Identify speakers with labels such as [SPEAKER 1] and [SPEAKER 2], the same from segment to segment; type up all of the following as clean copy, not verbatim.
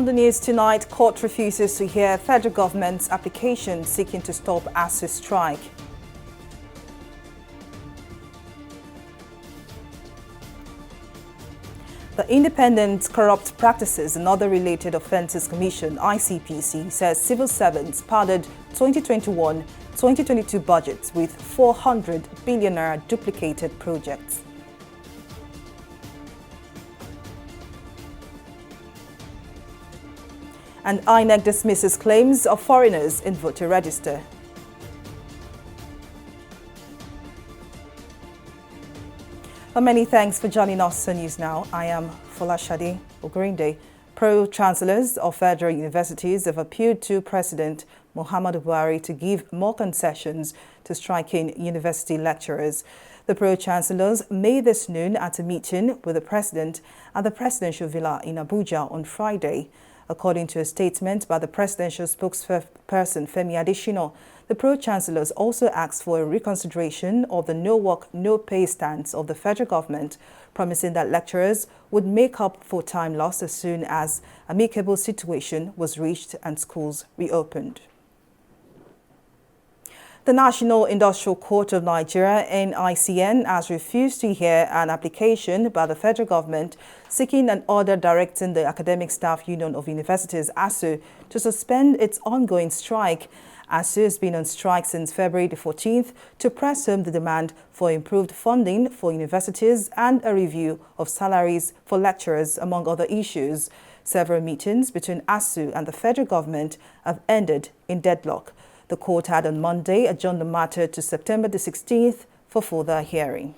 [SPEAKER 1] On the news tonight, court refuses to hear federal government's application seeking to stop ASU strike. The Independent Corrupt Practices and Other Related Offences Commission, ICPC, says civil servants padded 2021-2022 budgets with 400 billion naira duplicated projects. And INEC dismisses claims of foreigners in voter register. Well, many thanks for joining us on News Now. I am Folashade Ogorinde. Pro-chancellors of federal universities have appealed to President Muhammadu Buhari to give more concessions to striking university lecturers. The pro-chancellors made this known at a meeting with the president at the presidential villa in Abuja on Friday. According to a statement by the presidential spokesperson Femi Adesina, the pro-chancellors also asked for a reconsideration of the no-work, no-pay stance of the federal government, promising that lecturers would make up for time lost as soon as amicable situation was reached and schools reopened. The National Industrial Court of Nigeria, NICN, has refused to hear an application by the federal government seeking an order directing the Academic Staff Union of Universities, ASU, to suspend its ongoing strike. ASU has been on strike since February the 14th to press home the demand for improved funding for universities and a review of salaries for lecturers, among other issues. Several meetings between ASU and the federal government have ended in deadlock. The court had on Monday adjourned the matter to September the 16th for further hearing.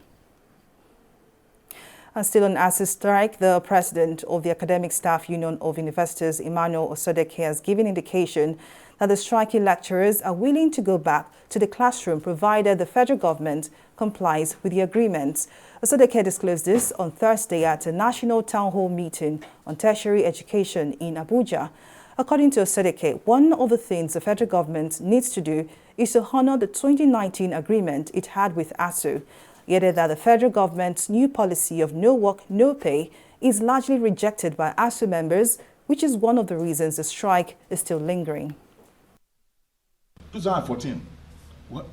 [SPEAKER 1] And still on ASU strike, the president of the Academic Staff Union of Universities, Emmanuel Osodeke, has given indication that the striking lecturers are willing to go back to the classroom provided the federal government complies with the agreements. Osodeke disclosed this on Thursday at a national town hall meeting on tertiary education in Abuja. According to Osodeke, one of the things the federal government needs to do is to honor the 2019 agreement it had with ASU. He added that the federal government's new policy of no work, no pay is largely rejected by ASU members, which is one of the reasons the strike is still lingering.
[SPEAKER 2] 2014,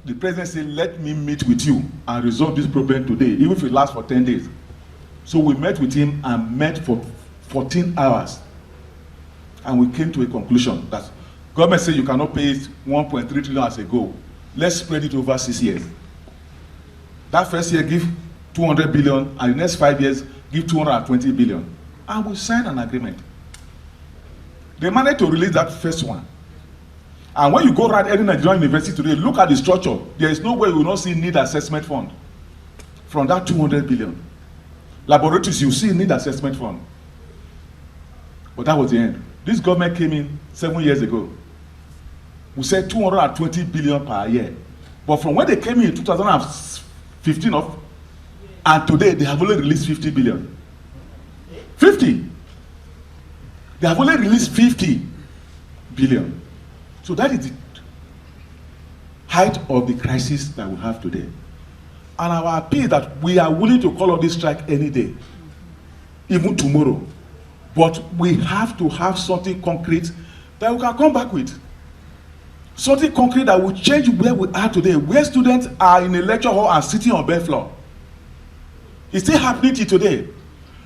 [SPEAKER 2] the president said, let me meet with you and resolve this problem today, even if it lasts for 10 days. So we met with him and met for 14 hours. And we came to a conclusion that government said you cannot pay 1.3 trillion as a goal. Let's spread it over 6 years. That first year give 200 billion, and the next 5 years give 220 billion. And we signed an agreement. They managed to release that first one. And when you go around any Nigerian university today, look at the structure. There is no way we will not see need assessment fund from that 200 billion. Laboratories, you see need assessment fund. But that was the end. This government came in 7 years ago. We said 220 billion per year. But from when they came in 2015 and today, they have only released 50 billion. 50! They have only released 50 billion. So that is the height of the crisis that we have today. And our appeal is that we are willing to call on this strike any day, even tomorrow. But we have to have something concrete that we can come back with. Something concrete that will change where we are today, where students are in a lecture hall and sitting on bare floor. It's still happening today,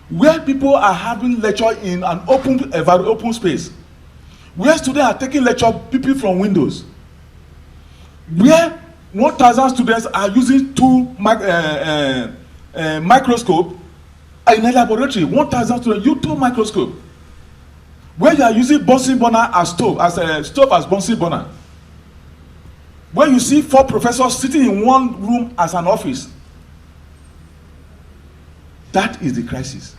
[SPEAKER 2] where people are having lecture in an open space, where students are taking lecture people from windows, where 1,000 students are using microscope in a laboratory. 1,000 students use 2 microscopes, where you are using Bunsen burner as stove as Bunsen burner, where you see 4 professors sitting in one room as an office. That is the crisis.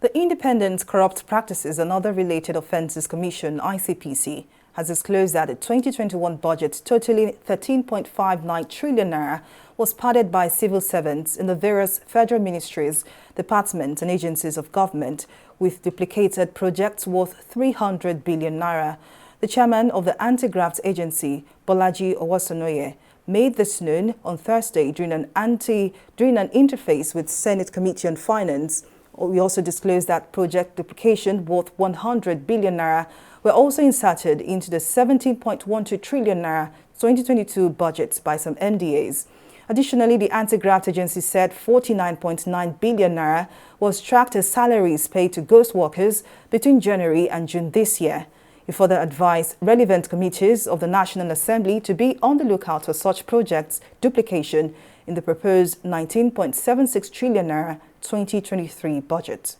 [SPEAKER 1] The Independent Corrupt Practices and Other Related Offences Commission, ICPC, has disclosed that the 2021 budget totaling 13.59 trillion naira was padded by civil servants in the various federal ministries, departments and agencies of government with duplicated projects worth 300 billion naira. The chairman of the Anti-Graft Agency, Bolaji Owosonoye, made this known on Thursday during an interface with Senate Committee on Finance, We also disclosed that project duplication worth 100 billion naira were also inserted into the 17.12 trillion naira 2022 budget by some NDAs. Additionally, the anti-graft agency said 49.9 billion naira was tracked as salaries paid to ghost workers between January and June this year. He further advised relevant committees of the National Assembly to be on the lookout for such projects duplication in the proposed 19.76 trillion naira 2023 budget.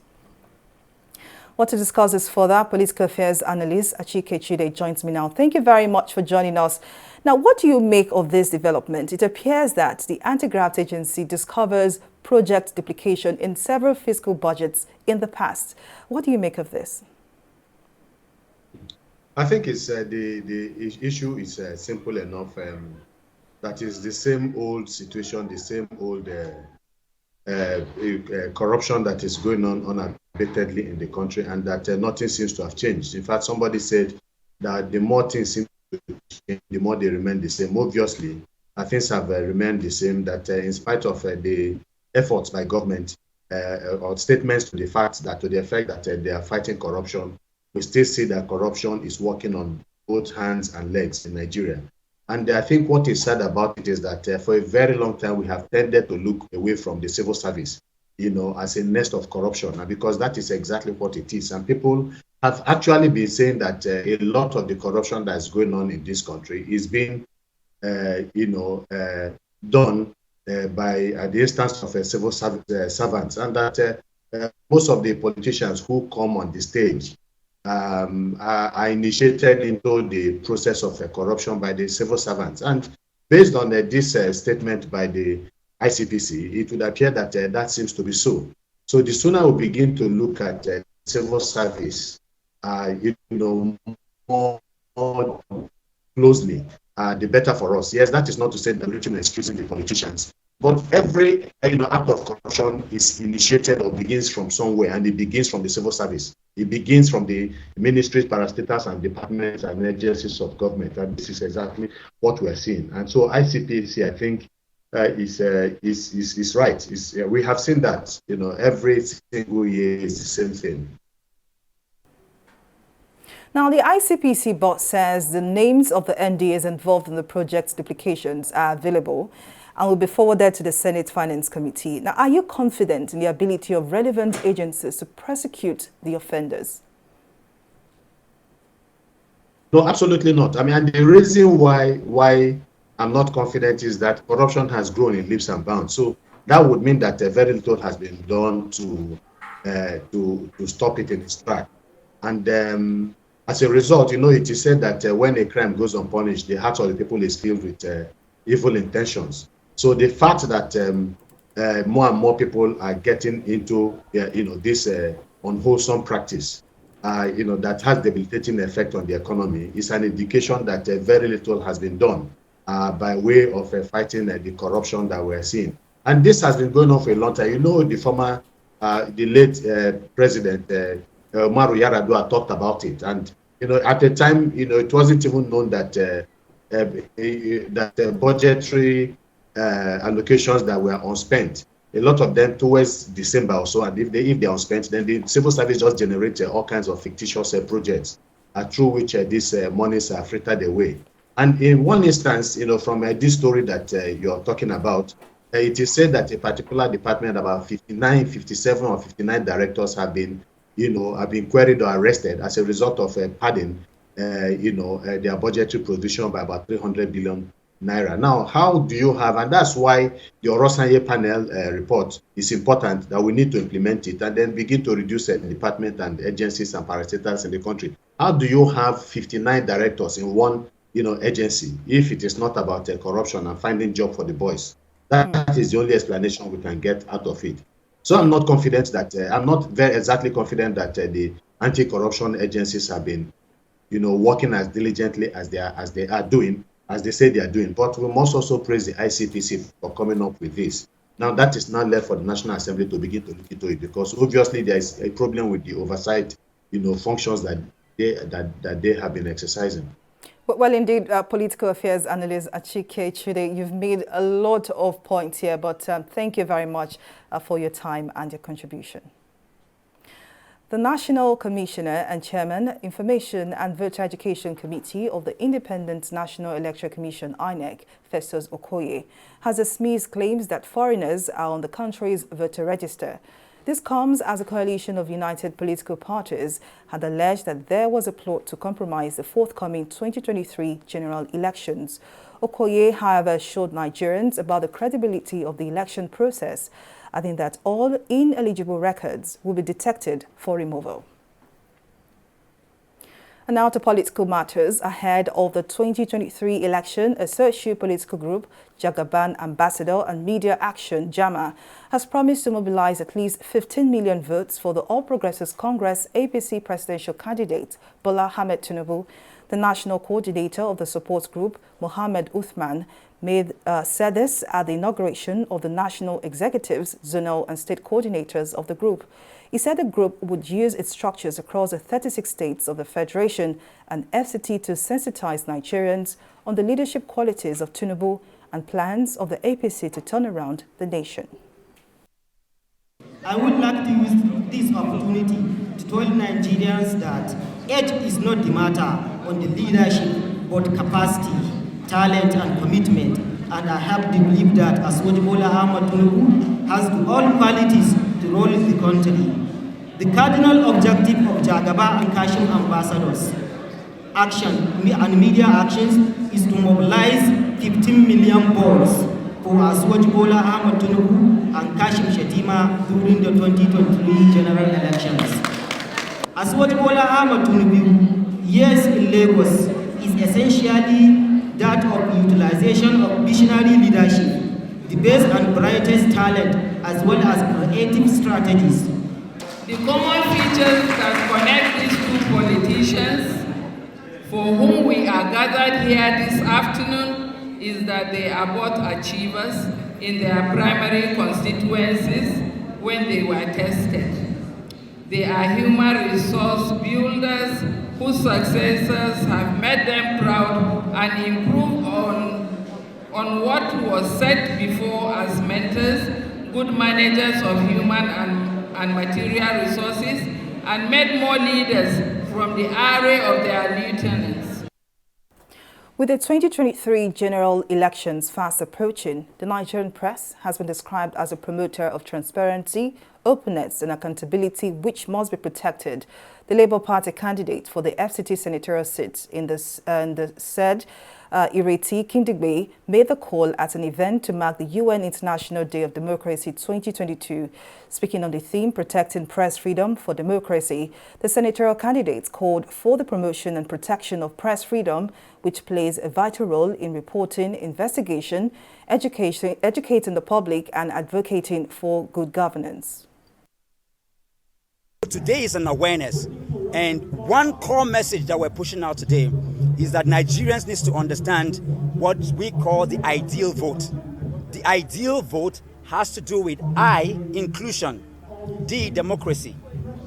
[SPEAKER 1] Well, to discuss this further, political affairs analyst Achike Chide joins me now. Thank you very much for joining us. Now, what do you make of this development? It appears that the anti-graft agency discovers project duplication in several fiscal budgets in the past. What do you make of this?
[SPEAKER 3] I think it's the issue is simple enough. That is the same old situation, the same old corruption that is going on unabatedly in the country, and that nothing seems to have changed. In fact, somebody said that the more things seem to change, the more they remain the same. Obviously, things have remained the same, that in spite of the efforts by government or statements to the effect that they are fighting corruption, we still see that corruption is working on both hands and legs in Nigeria. And I think what is sad about it is that for a very long time, we have tended to look away from the civil service, as a nest of corruption, and because that is exactly what it is. And people have actually been saying that a lot of the corruption that's going on in this country is being, done by the instance of civil servants, and that most of the politicians who come on the stage are initiated into the process of corruption by the civil servants. And based on this statement by the ICPC, it would appear that that seems to be so. So the sooner we begin to look at civil service, more closely, the better for us. Yes, that is not to say that we're excusing the politicians, but every act of corruption is initiated or begins from somewhere, and it begins from the civil service. It begins from the ministries, parastatals, and departments and agencies of government, and this is exactly what we're seeing. And so ICPC, I think, is right. We have seen that every single year is the same thing.
[SPEAKER 1] Now, the ICPC board says the names of the NDAs involved in the project's duplications are available and will be forwarded to the Senate Finance Committee. Now, are you confident in the ability of relevant agencies to prosecute the offenders?
[SPEAKER 3] No, absolutely not. I mean, and the reason why I'm not confident is that corruption has grown in leaps and bounds. So that would mean that very little has been done to stop it in its track. And as a result, it is said that when a crime goes unpunished, the heart of the people is filled with evil intentions. So the fact that more and more people are getting into this unwholesome practice, that has debilitating effect on the economy, is an indication that very little has been done by way of fighting the corruption that we're seeing. And this has been going on for a long time. The late president Umaru Yar'Adua talked about it, and at the time, it wasn't even known that that budgetary allocations that were unspent, a lot of them towards December or so, and if they're unspent, then the civil service just generates all kinds of fictitious projects through which these monies are frittered away. And in one instance, from this story that you're talking about, it is said that a particular department, about 57 or 59 directors have been queried or arrested as a result of padding, their budgetary provision by about 300 billion naira. Now, how do you have, and that's why the Orosanye panel report is important, that we need to implement it and then begin to reduce department and agencies and parastatals in the country. How do you have 59 directors in one agency if it is not about corruption and finding job for the boys? That is the only explanation we can get out of it. So I'm not confident that I'm not very exactly confident that the anti-corruption agencies have been working as diligently as they are doing, as they say they are doing. But we must also praise the ICPC for coming up with this. Now, that is not left for the National Assembly to begin to look into it, because obviously there is a problem with the oversight functions that they have been exercising.
[SPEAKER 1] Well, indeed, political affairs analyst Achike Chide, you've made a lot of points here, but thank you very much for your time and your contribution. The National Commissioner and Chairman, Information and Voter Education Committee of the Independent National Electoral Commission, INEC, Festus Okoye, has dismissed claims that foreigners are on the country's voter register. This comes as a coalition of united political parties had alleged that there was a plot to compromise the forthcoming 2023 general elections. Okoye, however, assured Nigerians about the credibility of the election process, adding that all ineligible records will be detected for removal. And now to political matters. Ahead of the 2023 election, a social political group, Jagaban Ambassador and Media Action, JAMA, has promised to mobilize at least 15 million votes for the All Progressives Congress APC presidential candidate, Bola Ahmed Tinubu. The national coordinator of the support group, Mohammed Uthman, said this at the inauguration of the national executives, zonal and state coordinators of the group. He said the group would use its structures across the 36 states of the Federation and FCT to sensitize Nigerians on the leadership qualities of Tinubu and plans of the APC to turn around the nation.
[SPEAKER 4] I would like to use this opportunity to tell Nigerians that age is not the matter on the leadership, but capacity, talent and commitment. And I have to believe that Bola Ahmed Tinubu has all qualities to rule the country. The cardinal objective of Jagaba and Kashim ambassadors action and media actions is to mobilize 15 million votes for Bola Ahmed Tinubu and Kashim Shettima during the 2023 general elections. Bola Ahmed Tinubu, yes, in Lagos, is essentially that of utilization of visionary leadership, the best and brightest talent, as well as creative strategies.
[SPEAKER 5] The common features that connect these two politicians, for whom we are gathered here this afternoon, is that they are both achievers in their primary constituencies when they were tested. They are human resource builders whose successors have made them proud and improved on what was said before as mentors, good managers of human and material resources, and made more leaders from the array of their lieutenants.
[SPEAKER 1] With the 2023 general elections fast approaching, the Nigerian press has been described as a promoter of transparency, openness and accountability which must be protected. The Labour Party candidate for the FCT senatorial seat in the said Ireti Kindigbe made the call at an event to mark the UN International Day of Democracy 2022. Speaking on the theme, Protecting Press Freedom for Democracy, the senatorial candidate called for the promotion and protection of press freedom, which plays a vital role in reporting, investigation, educating the public and advocating for good governance.
[SPEAKER 6] Today is an awareness, and one core message that we're pushing out today is that Nigerians need to understand what we call the ideal vote. The ideal vote has to do with I, inclusion, D, democracy,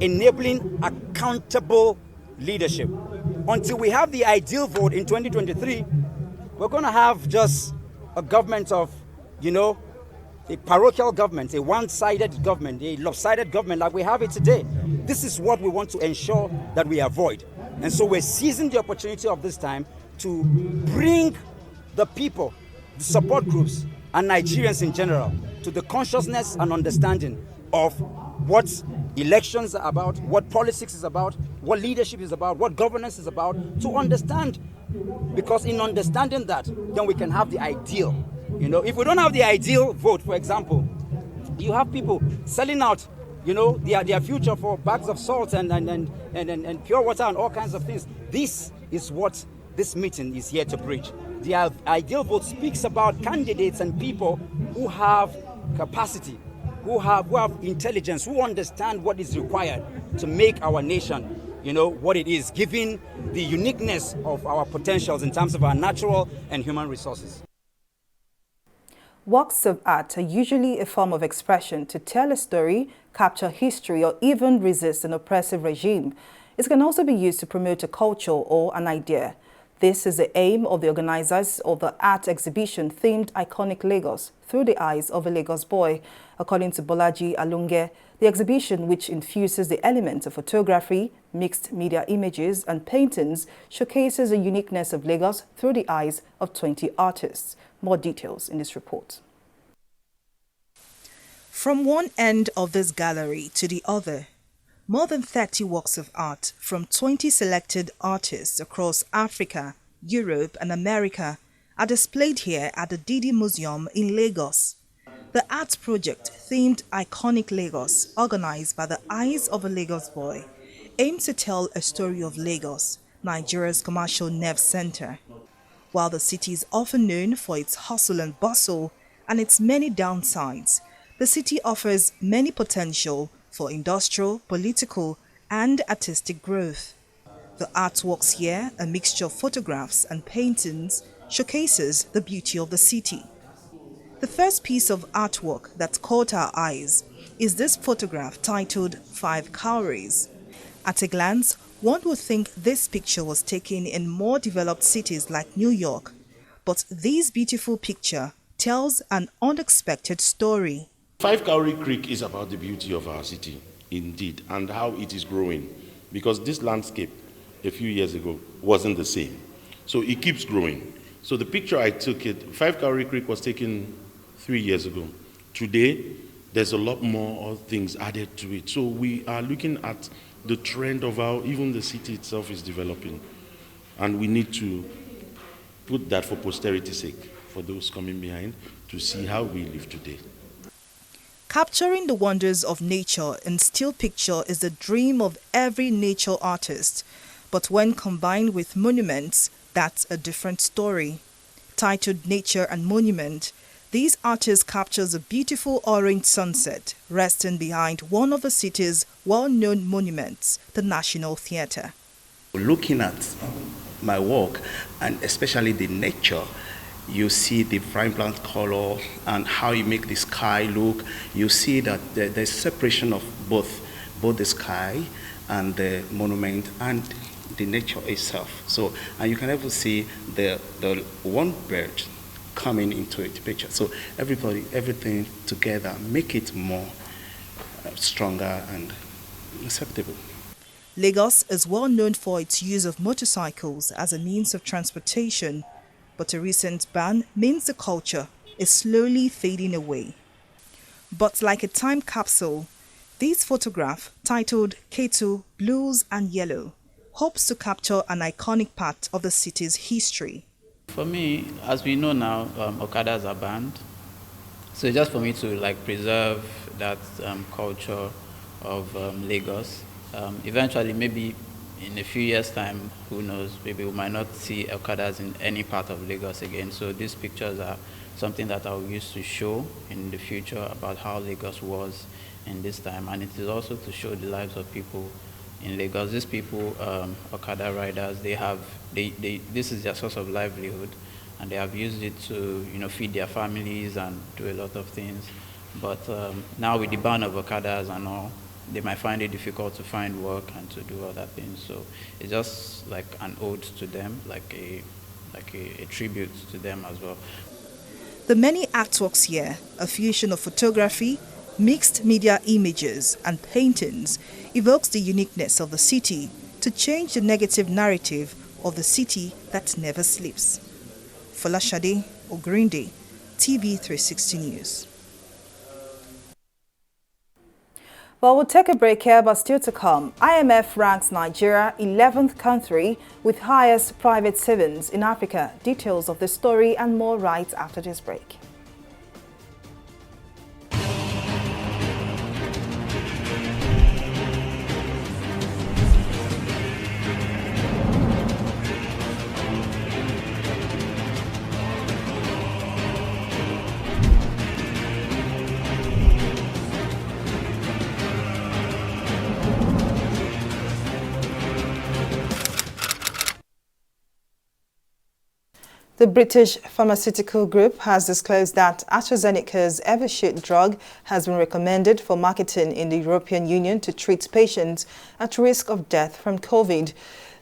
[SPEAKER 6] enabling accountable leadership. Until we have the ideal vote in 2023, we're going to have just a government of, a parochial government, a one-sided government, a lopsided government like we have it today. This is what we want to ensure that we avoid. And so we're seizing the opportunity of this time to bring the people, the support groups, and Nigerians in general to the consciousness and understanding of what elections are about, what politics is about, what leadership is about, what governance is about, to understand. Because in understanding that, then we can have the ideal. If we don't have the ideal vote, for example, you have people selling out, their future for bags of salt and pure water and all kinds of things. This is what this meeting is here to bridge. The ideal vote speaks about candidates and people who have capacity, who have intelligence, who understand what is required to make our nation, what it is, given the uniqueness of our potentials in terms of our natural and human resources.
[SPEAKER 1] Works of art are usually a form of expression to tell a story, capture history, or even resist an oppressive regime. It can also be used to promote a culture or an idea. This is the aim of the organizers of the art exhibition themed Iconic Lagos Through the Eyes of a Lagos Boy. According to Bolaji Alunge, the exhibition, which infuses the elements of photography, mixed media images and paintings, showcases the uniqueness of Lagos through the eyes of 20 artists. More details in this report. From one end of this gallery to the other, more than 30 works of art from 20 selected artists across Africa, Europe and America are displayed here at the Didi Museum in Lagos. The art project themed Iconic Lagos, organized by the Eyes of a Lagos Boy, aims to tell a story of Lagos, Nigeria's commercial nerve center. While the city is often known for its hustle and bustle and its many downsides, the city offers many potential for industrial, political, and artistic growth. The artworks here, a mixture of photographs and paintings, showcases the beauty of the city. The first piece of artwork that caught our eyes is this photograph titled 5 Cowries. At a glance, one would think this picture was taken in more developed cities like New York, but this beautiful picture tells an unexpected story.
[SPEAKER 7] 5 Cowrie Creek is about the beauty of our city, indeed, and how it is growing. Because this landscape a few years ago wasn't the same. So it keeps growing. So the picture I took, 5 Cowrie Creek was taken 3 years ago. Today, there's a lot more things added to it. So we are looking at the trend of how even the city itself is developing. And we need to put that for posterity's sake, for those coming behind, to see how we live today.
[SPEAKER 1] Capturing the wonders of nature in still picture is the dream of every nature artist. But when combined with monuments, that's a different story. Titled Nature and Monument, these artists captures a beautiful orange sunset resting behind one of the city's well-known monuments, the National Theatre.
[SPEAKER 8] Looking at my work, and especially the nature, you see the vibrant color and how you make the sky look. You see that there's separation of both the sky and the monument and the nature itself. So, and you can even see the one bird coming into the picture. So everything together make it more stronger and acceptable.
[SPEAKER 1] Lagos is well known for its use of motorcycles as a means of transportation, but a recent ban means the culture is slowly fading away. But like a time capsule, this photograph, titled Ketu, Blues and Yellow, hopes to capture an iconic part of the city's history.
[SPEAKER 9] For me, as we know now, Okadas are banned. So just for me to preserve that culture of Lagos. Eventually, maybe in a few years' time, who knows, maybe we might not see Okadas in any part of Lagos again. So these pictures are something that I will use to show in the future about how Lagos was in this time. And it is also to show the lives of people in Lagos. These people, Okada riders, this is their source of livelihood, and they have used it to feed their families and do a lot of things. But now with the ban of Okadas and all, they might find it difficult to find work and to do other things. So it's just like an ode to them, like a tribute to them as well.
[SPEAKER 1] The many artworks here, a fusion of photography, mixed media images and paintings, evokes the uniqueness of the city to change the negative narrative of the city that never sleeps. Folashade Ogrinde, TV360 News. Well, we'll take a break here, but still to come. IMF ranks Nigeria 11th country with highest private savings in Africa. Details of the story and more right after this break. The British pharmaceutical group has disclosed that AstraZeneca's Evusheld drug has been recommended for marketing in the European Union to treat patients at risk of death from COVID.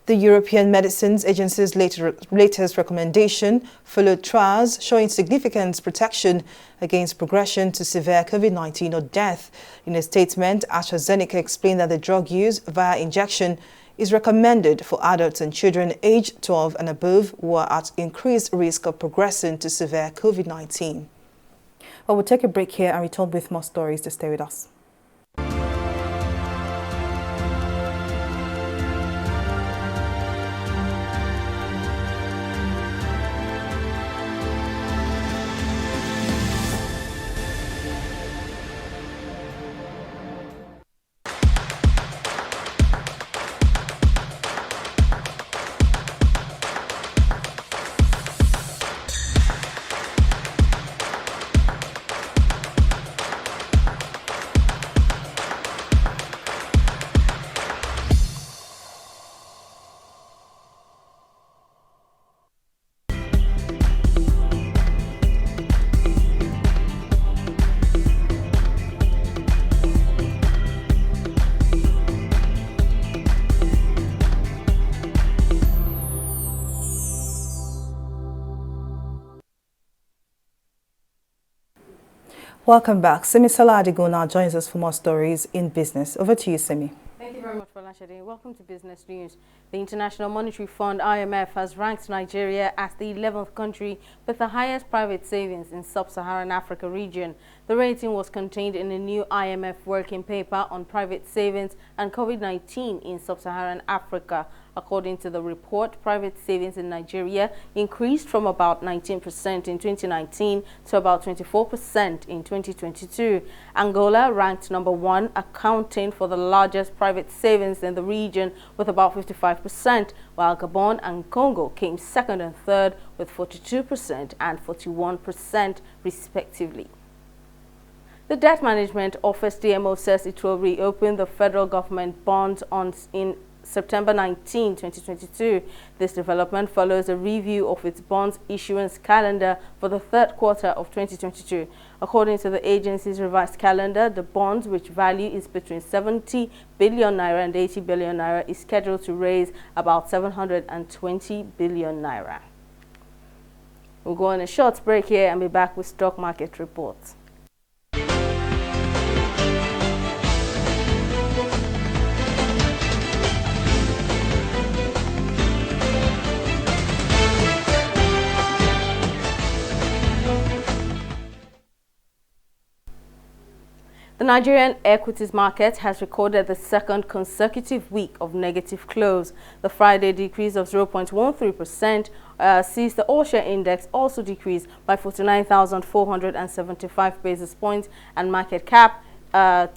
[SPEAKER 1] The European Medicines Agency's latest recommendation followed trials showing significant protection against progression to severe COVID-19 or death. In a statement, AstraZeneca explained that the drug use via injection is recommended for adults and children aged 12 and above who are at increased risk of progressing to severe COVID-19. Well, we'll take a break here and return with more stories. To stay with us. Welcome back. Simi Saladigo now joins us for more stories in business. Over to you, Simi.
[SPEAKER 10] Thank you very much, Folashade. Welcome to Business News. The International Monetary Fund, IMF, has ranked Nigeria as the 11th country with the highest private savings in sub-Saharan Africa region. The rating was contained in a new IMF working paper on private savings and COVID-19 in sub-Saharan Africa. According to the report, private savings in Nigeria increased from about 19% in 2019 to about 24% in 2022. Angola ranked number 1, accounting for the largest private savings in the region with about 55%, while Gabon and Congo came second and third with 42% and 41% respectively. The Debt Management Office DMO says it will reopen the federal government bonds in September 19, 2022. This development follows a review of its bonds issuance calendar for the third quarter of 2022. According to the agency's revised calendar, the bonds, which value is between 70 billion naira and 80 billion naira, is scheduled to raise about 720 billion naira. We'll go on a short break here and be back with stock market reports. The Nigerian equities market has recorded the second consecutive week of negative close. The Friday decrease of 0.13% sees the all-share index also decrease by 49,475 basis points and market cap to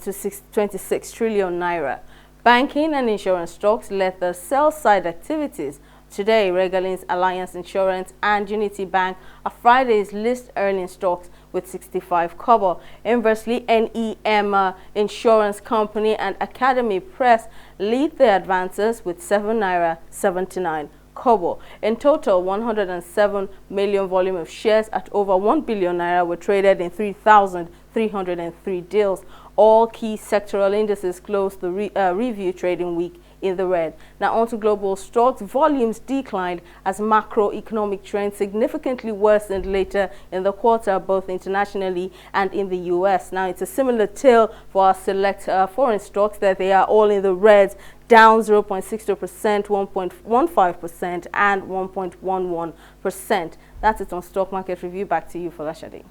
[SPEAKER 10] 26 trillion naira. Banking and insurance stocks led the sell-side activities. Today, Regalins, Alliance Insurance and Unity Bank are Friday's list earning stocks with 65 kobo. Inversely, NEM Insurance Company and Academy Press lead the advances with 7 naira 79 kobo. In total, 107 million volume of shares at over 1 billion naira were traded in 3,303 deals. All key sectoral indices closed the review trading week in the red. Now on to global stocks. Volumes declined as macroeconomic trends significantly worsened later in the quarter, both internationally and in the US. Now it's a similar tale for our select foreign stocks, that they are all in the reds, down 0.62%, 1.15% and 1.11%. That's it on Stock Market Review. Back to you, Folashade.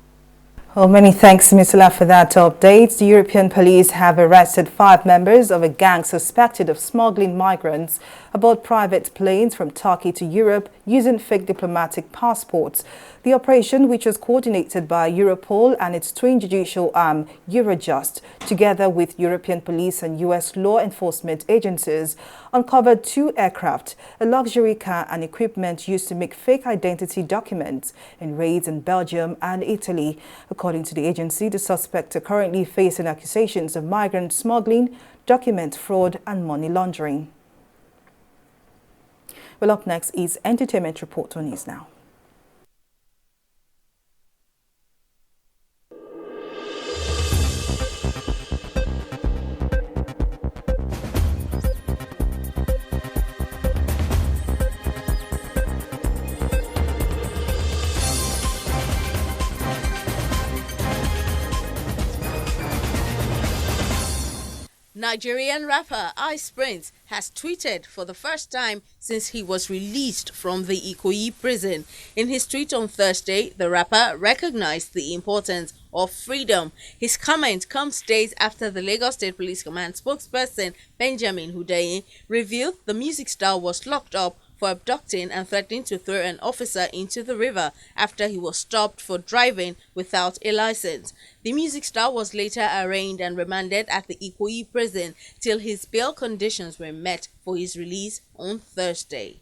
[SPEAKER 1] Well, many thanks, Ms. Ola, for that update. The European police have arrested 5 members of a gang suspected of smuggling migrants aboard private planes from Turkey to Europe using fake diplomatic passports. The operation, which was coordinated by Europol and its twin judicial arm, Eurojust, together with European police and U.S. law enforcement agencies, uncovered 2 aircraft, a luxury car and equipment used to make fake identity documents in raids in Belgium and Italy. According to the agency, the suspects are currently facing accusations of migrant smuggling, document fraud and money laundering. Well, up next is Entertainment Report on News Now.
[SPEAKER 11] Nigerian rapper Ice Prince has tweeted for the first time since he was released from the Ikoyi prison. In his tweet on Thursday, the rapper recognized the importance of freedom. His comment comes days after the Lagos State Police Command spokesperson Benjamin Hundeyin revealed the music star was locked up for abducting and threatening to throw an officer into the river after he was stopped for driving without a license. The music star was later arraigned and remanded at the Ikoyi prison till his bail conditions were met for his release on Thursday.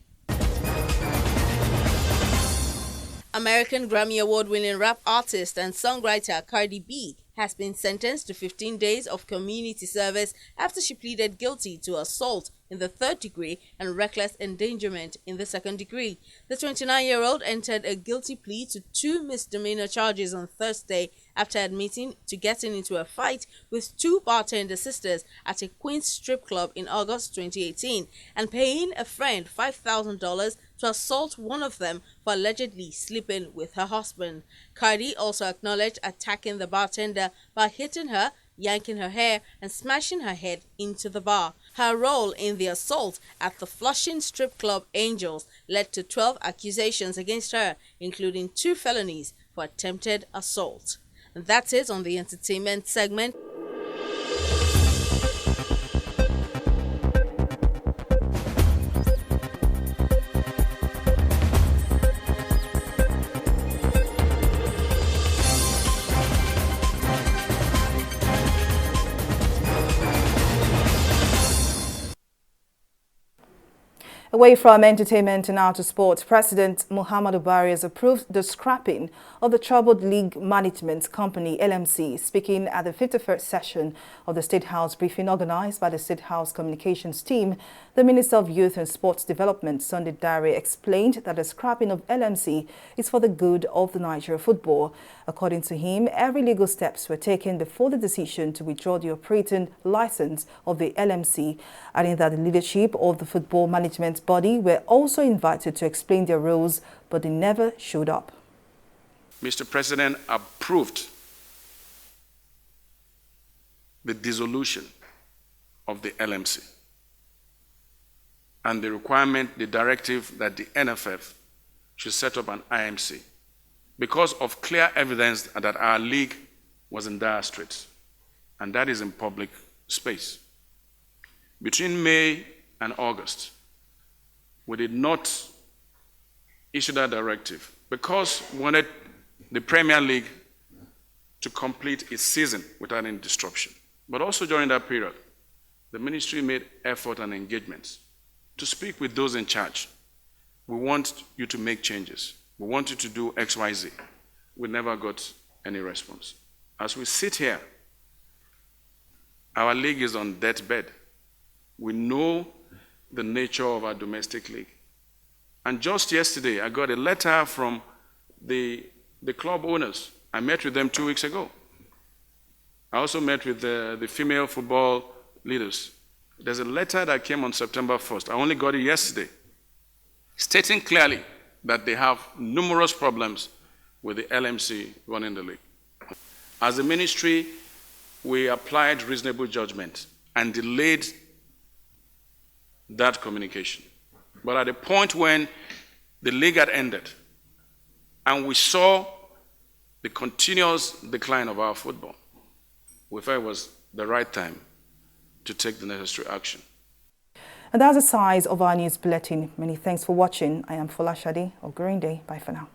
[SPEAKER 11] American Grammy Award-winning rap artist and songwriter Cardi B has been sentenced to 15 days of community service after she pleaded guilty to assault in the 3rd degree and reckless endangerment in the 2nd degree. The 29-year-old entered a guilty plea to 2 misdemeanor charges on Thursday after admitting to getting into a fight with 2 bartender sisters at a Queens strip club in August 2018 and paying a friend $5,000 to assault one of them for allegedly sleeping with her husband. Cardi also acknowledged attacking the bartender by hitting her, yanking her hair, and smashing her head into the bar. Her role in the assault at the Flushing strip club Angels led to 12 accusations against her, including 2 felonies for attempted assault. And that's it on the entertainment segment.
[SPEAKER 1] Away from entertainment and now to sports, President Muhammadu Buhari has approved the scrapping of the troubled league management company LMC. Speaking at the 51st session of the State House briefing organized by the State House communications team, the Minister of Youth and Sports Development, Sunday Dare, explained that the scrapping of LMC is for the good of the Nigeria football. According to him, every legal steps were taken before the decision to withdraw the operating license of the LMC, adding that the leadership of the football management body were also invited to explain their roles, but they never showed up.
[SPEAKER 12] Mr. President approved the dissolution of the LMC and the requirement, the directive that the NFF should set up an IMC because of clear evidence that our league was in dire straits, and that is in public space. Between May and August, we did not issue that directive because we wanted the Premier League to complete its season without any disruption. But also during that period, the ministry made effort and engagements to speak with those in charge. We want you to make changes. We want you to do X, Y, Z. We never got any response. As we sit here, our league is on deathbed. We know the nature of our domestic league. And just yesterday, I got a letter from the club owners. I met with them 2 weeks ago. I also met with the female football leaders. There's a letter that came on September 1st. I only got it yesterday, stating clearly that they have numerous problems with the LMC running the league. As a ministry, we applied reasonable judgment and delayed that communication. But at the point when the league had ended and we saw the continuous decline of our football, we felt it was the right time to take the necessary action.
[SPEAKER 1] And that's the size of our news bulletin. Many thanks for watching. I am Fola Shadi of Green Day. Bye for now.